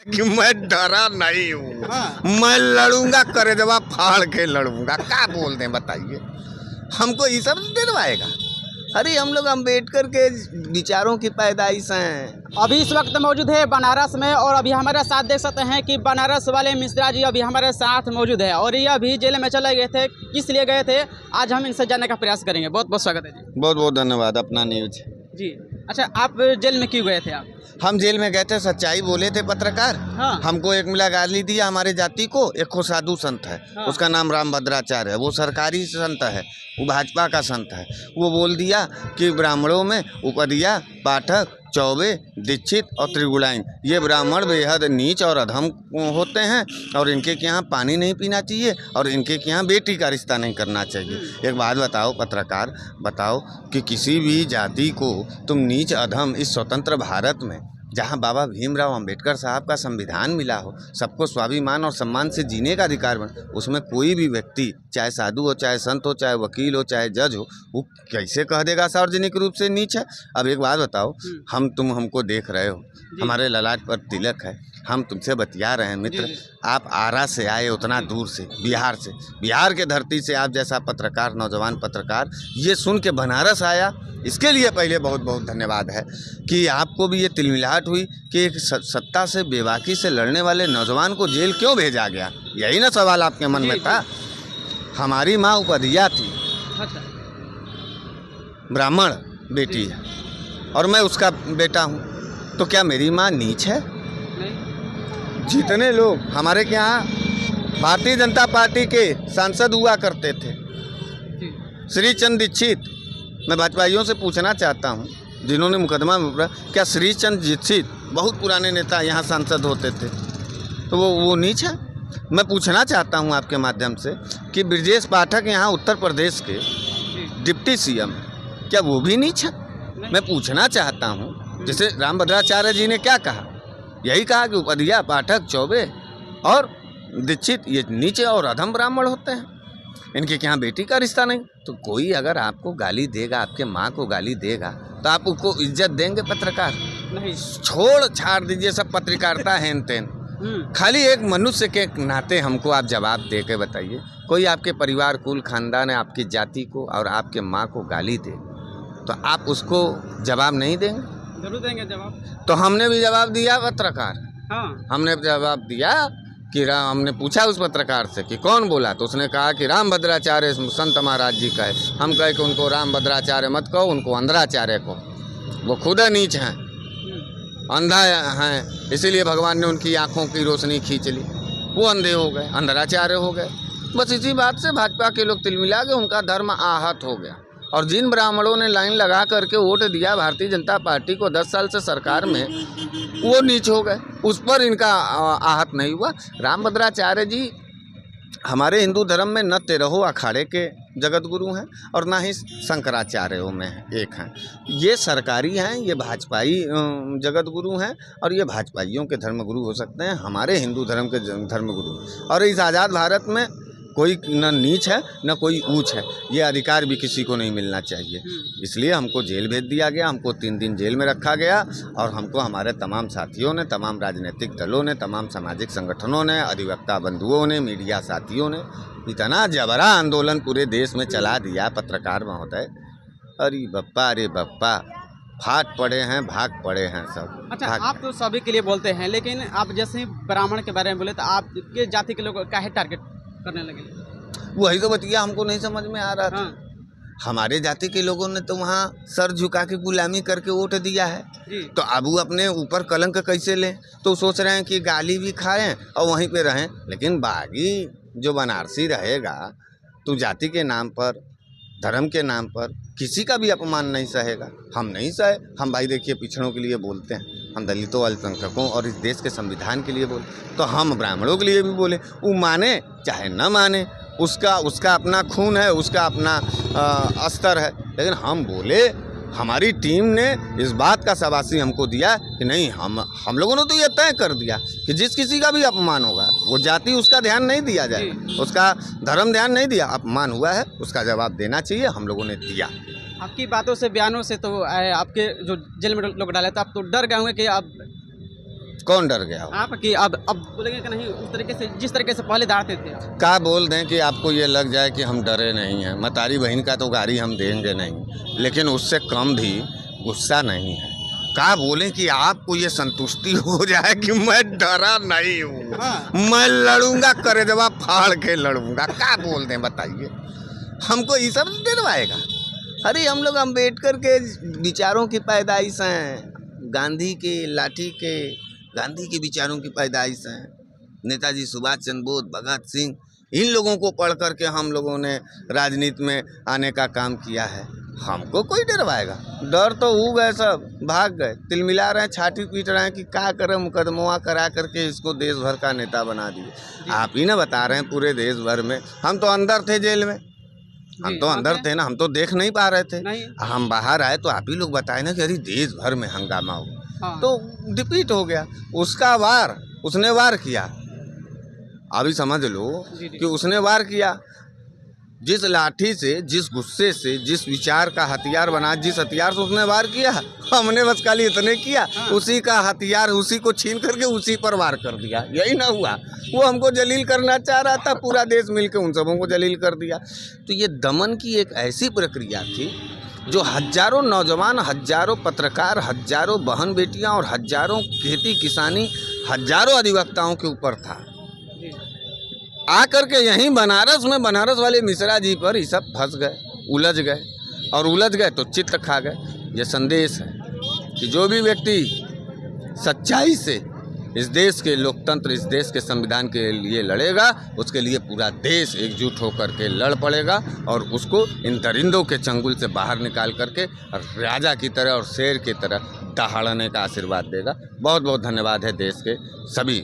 कि मैं डरा नहीं हूँ। हाँ। मैं लड़ूंगा, करेजवा फाड़ के लड़ूंगा। क्या बोल दें बताइए, हमको ये सब दिलवाएगा? अरे हम लोग अम्बेडकर के विचारों की पैदाइश हैं। अभी इस वक्त मौजूद है बनारस में, और अभी हमारे साथ देख सकते हैं कि बनारस वाले मिश्रा जी अभी हमारे साथ मौजूद है, और ये अभी जेल में चले गए थे। किस लिए गए थे, आज हम इनसे जानने का प्रयास करेंगे। बहुत बहुत स्वागत है जी। बहुत बहुत धन्यवाद। अपना न्यूज जी अच्छा, आप जेल में क्यों गए थे आप? हम जेल में गए थे, सच्चाई बोले थे पत्रकार। हाँ। हमको एक मिला गाली दिया हमारे जाति को। एक को साधु संत है, हाँ। उसका नाम रामभद्राचार्य है। वो सरकारी संत है, वो भाजपा का संत है। वो बोल दिया कि ब्राह्मणों में उपदिया, पाठक, चौबे, दीक्षित और त्रिगुणाइन ये ब्राह्मण बेहद नीच और अधम होते हैं, और इनके के यहाँ पानी नहीं पीना चाहिए, और इनके के यहाँ बेटी का रिश्ता नहीं करना चाहिए। एक बात बताओ पत्रकार, बताओ कि किसी भी जाति को तुम नीच अधम इस स्वतंत्र भारत में, जहाँ बाबा भीमराव अंबेडकर साहब का संविधान मिला हो, सबको स्वाभिमान और सम्मान से जीने का अधिकार बन, उसमें कोई भी व्यक्ति, चाहे साधु हो, चाहे संत हो, चाहे वकील हो, चाहे जज हो, वो कैसे कह देगा सार्वजनिक रूप से नीच है? अब एक बात बताओ, तुम हमको देख रहे हो, हमारे ललाट पर तिलक है, हम तुमसे बतिया रहे हैं मित्र। आप आरा से आए, उतना दूर से, बिहार से, बिहार के धरती से आप जैसा पत्रकार, नौजवान पत्रकार ये सुन के बनारस आया, इसके लिए पहले बहुत बहुत धन्यवाद है कि आपको भी ये तिलमिलाहट हुई कि एक सत्ता से बेबाकी से लड़ने वाले नौजवान को जेल क्यों भेजा गया। यही ना सवाल आपके मन में था। हमारी माँ उपदिया थी, ब्राह्मण बेटी है, और मैं उसका बेटा हूँ, तो क्या मेरी माँ नीच है? जितने लोग हमारे के यहाँ भारतीय जनता पार्टी के सांसद हुआ करते थे, श्री चंद्र दीक्षित, मैं भाजपाइयों से पूछना चाहता हूँ जिन्होंने मुकदमा में, क्या श्री चंद्र दीक्षित बहुत पुराने नेता यहाँ सांसद होते थे, तो वो नीच है? मैं पूछना चाहता हूँ आपके माध्यम से कि ब्रजेश पाठक यहाँ उत्तर प्रदेश के डिप्टी सीएम, क्या वो भी नीच है? मैं पूछना चाहता हूँ, जैसे रामभद्राचार्य जी ने क्या कहा, यही कहा कि उपदिया, पाठक, चौबे और दीक्षित ये नीचे और अधम ब्राह्मण होते हैं, इनके यहाँ बेटी का रिश्ता नहीं। तो कोई अगर आपको गाली देगा, आपके माँ को गाली देगा, तो आप उसको इज्जत देंगे? पत्रकार नहीं, छोड़ छाड़ दीजिए सब पत्रकारिता हेन तेन। खाली एक मनुष्य के नाते हमको आप जवाब दे के बताइए, कोई आपके परिवार, कुल, खानदान है, आपकी जाति को और आपके माँ को गाली दे, तो आप उसको जवाब नहीं देंगे? जरूर देंगे जवाब। तो हमने भी जवाब दिया पत्रकार। हाँ। हमने जवाब दिया कि हमने पूछा उस पत्रकार से कि कौन बोला, तो उसने कहा कि रामभद्राचार्य संत महाराज जी का है। हम कहे कि उनको रामभद्राचार्य मत कहो, उनको अंधराचार्य कहो। वो खुद नीच हैं, अंधा हैं, इसीलिए भगवान ने उनकी आँखों की रोशनी खींच ली, वो अंधे हो गए, अंधराचार्य हो गए। बस इसी बात से भाजपा के लोग तिलमिला के उनका धर्म आहत हो गया। और जिन ब्राह्मणों ने लाइन लगा करके वोट दिया भारतीय जनता पार्टी को 10 साल से सरकार में, वो नीच हो गए, उस पर इनका आहत नहीं हुआ। रामभद्राचार्य जी हमारे हिंदू धर्म में न 13 अखाड़े के जगत गुरु हैं और ना ही शंकराचार्यों में एक हैं। ये सरकारी हैं, ये भाजपाई जगत गुरु हैं, और ये भाजपाइयों के धर्म गुरु हो सकते हैं, हमारे हिंदू धर्म के धर्म गुरु। और इस आज़ाद भारत में कोई न नीच है न कोई ऊंच है, ये अधिकार भी किसी को नहीं मिलना चाहिए। इसलिए हमको जेल भेज दिया गया, हमको 3 दिन जेल में रखा गया, और हमको हमारे तमाम साथियों ने, तमाम राजनीतिक दलों ने, तमाम सामाजिक संगठनों ने, अधिवक्ता बंधुओं ने, मीडिया साथियों ने इतना जबरा आंदोलन पूरे देश में चला दिया पत्रकार महोदय। अरे बप्पा फाट पड़े हैं, भाग पड़े हैं सब। अच्छा, आप तो सभी के लिए बोलते हैं, लेकिन आप जैसे ब्राह्मण के बारे में बोले तो आपके जाति के लोग काहे टारगेट करने लगे? वही तो बतिया हमको नहीं समझ में आ रहा था। हमारे जाति के लोगों ने तो वहाँ सर झुका के गुलामी करके वोट दिया है, तो अब वो अपने ऊपर कलंक कैसे लें? तो सोच रहे हैं कि गाली भी खाएं और वहीं पे रहें। लेकिन बागी जो बनारसी रहेगा, तो जाति के नाम पर, धर्म के नाम पर किसी का भी अपमान नहीं सहेगा। हम नहीं सहे। हम भाई देखिए पिछड़ों के लिए बोलते हैं, हम दलितों, अल्पसंख्यकों और इस देश के संविधान के लिए बोले, तो हम ब्राह्मणों के लिए भी बोले। वो माने चाहे न माने, उसका अपना खून है, उसका अपना स्तर है, लेकिन हम बोले। हमारी टीम ने इस बात का शाबाशी हमको दिया कि नहीं, हम लोगों ने तो ये तय कर दिया कि जिस किसी का भी अपमान होगा, वो जाति उसका ध्यान नहीं दिया जाए, उसका धर्म ध्यान नहीं दिया, अपमान हुआ है उसका जवाब देना चाहिए। हम लोगों ने दिया। आपकी बातों से, बयानों से तो आपके जो जेल में लोग डाले, तो आप तो डर गए होंगे कि आप कौन डर गया हो? आप कि अब बोलेंगे कि नहीं उस तरीके से जिस तरीके से पहले दाड़ते थे? का बोल दें कि आपको ये लग जाए कि हम डरे नहीं हैं। मतारी बहन का तो गाड़ी हम देंगे नहीं, लेकिन उससे कम भी गुस्सा नहीं है। का बोलें कि आपको ये संतुष्टि हो जाए कि मैं डरा नहीं हूँ, हाँ। मैं लड़ूंगा, करेजवा फाड़ के लड़ूंगा। का बोल दें बताइए, हमको ये सब डरवाएगा? अरे हम लोग अम्बेडकर के विचारों की पैदाइश हैं, गांधी के लाठी के गांधी के विचारों की पैदाइश हैं, नेताजी सुभाष चंद्र बोस, भगत सिंह, इन लोगों को पढ़ कर के हम लोगों ने राजनीति में आने का काम किया है। हमको कोई डरवाएगा? डर तो हो गए, सब भाग गए, तिलमिला रहे हैं, छाती पीट रहे हैं कि क्या करें, मुकदमा करा करके इसको देश भर का नेता बना दिए। आप ही ना बता रहे हैं पूरे देश भर में, हम तो अंदर थे जेल में, हम तो अंदर थे ना, हम तो देख नहीं पा रहे थे। हम बाहर आए तो आप ही लोग बताए ना कि अरे देश भर में हंगामा हो। हाँ। तो डिपीट हो गया उसका वार, उसने वार किया। अभी समझ लो कि उसने वार किया, जिस लाठी से, जिस गुस्से से, जिस विचार का हथियार बना, जिस हथियार से उसने वार किया, हमने बस खाली इतने किया, उसी का हथियार उसी को छीन करके उसी पर वार कर दिया। यही ना हुआ, वो हमको जलील करना चाह रहा था, पूरा देश मिलके उन सबों को जलील कर दिया। तो ये दमन की एक ऐसी प्रक्रिया थी जो हजारों नौजवान, हजारों पत्रकार, हजारों बहन बेटियां और हजारों खेती किसानी, हजारों अधिवक्ताओं के ऊपर था। आकर के यहीं बनारस में बनारस वाले मिश्रा जी पर ये सब फंस गए, उलझ गए, और उलझ गए तो चित्त खा गए। ये संदेश है कि जो भी व्यक्ति सच्चाई से इस देश के लोकतंत्र, इस देश के संविधान के लिए लड़ेगा, उसके लिए पूरा देश एकजुट होकर के लड़ पड़ेगा और उसको इन दरिंदों के चंगुल से बाहर निकाल करके राजा की तरह और शेर की तरह दहाड़ने का आशीर्वाद देगा। बहुत बहुत धन्यवाद है देश के सभी